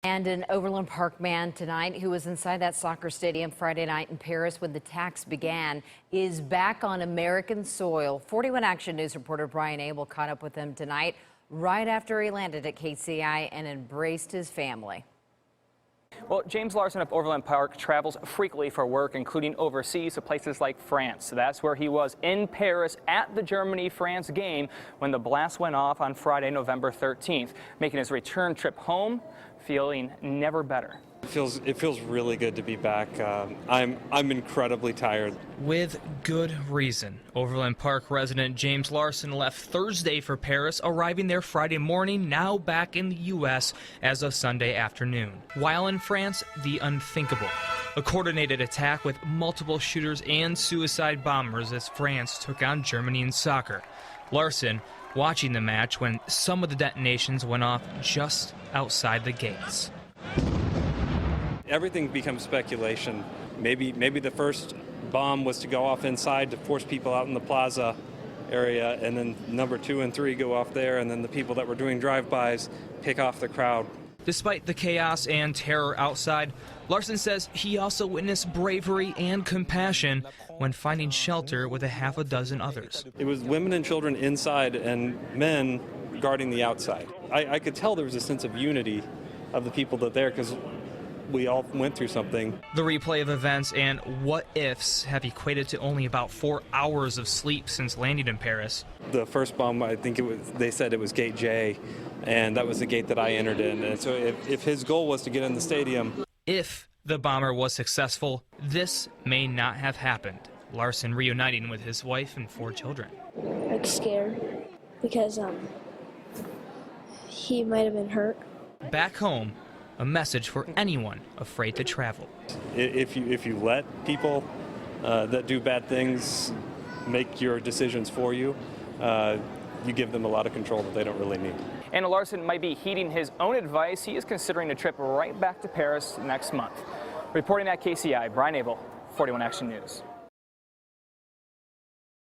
And an Overland Park man tonight who was inside that soccer stadium Friday night in Paris when the attacks began is back on American soil. 41 Action News reporter Brian Abel caught up with him tonight right after he landed at KCI and embraced his family. Well, James Larson of Overland Park travels frequently for work, including overseas to places like France. So that's where he was in Paris at the Germany-France game when the blast went off on Friday, November 13th, making his return trip home feeling never better. It feels really good to be back. I'm incredibly tired. With good reason. Overland Park resident James Larson left Thursday for Paris, arriving there Friday morning, now back in the U.S. as of Sunday afternoon. While in France, the unthinkable. A coordinated attack with multiple shooters and suicide bombers as France took on Germany in soccer. Larson watching the match when some of the detonations went off just outside the gates. Everything becomes speculation. Maybe the first bomb was to go off inside to force people out in the plaza area, and then number 2 and 3 go off there, and then the people that were doing drive-bys pick off the crowd. Despite the chaos and terror outside, Larson says he also witnessed bravery and compassion when finding shelter with a half a dozen others. It was women and children inside and men guarding the outside. I could tell there was a sense of unity of the people that there because we all went through something. The replay of events and what-ifs have equated to only about 4 hours of sleep since landing in Paris. The first bomb, I think they said it was Gate J, and that was the gate that I entered in. And so if his goal was to get in the stadium. If the bomber was successful, this may not have happened. Larson reuniting with his wife and 4 children. I'm scared because he might have been hurt. Back home, a message for anyone afraid to travel. If you let people that do bad things make your decisions for you, you give them a lot of control that they don't really need. And Larson might be heeding his own advice. He is considering a trip right back to Paris next month. Reporting at KCI, Brian Abel, 41 Action News.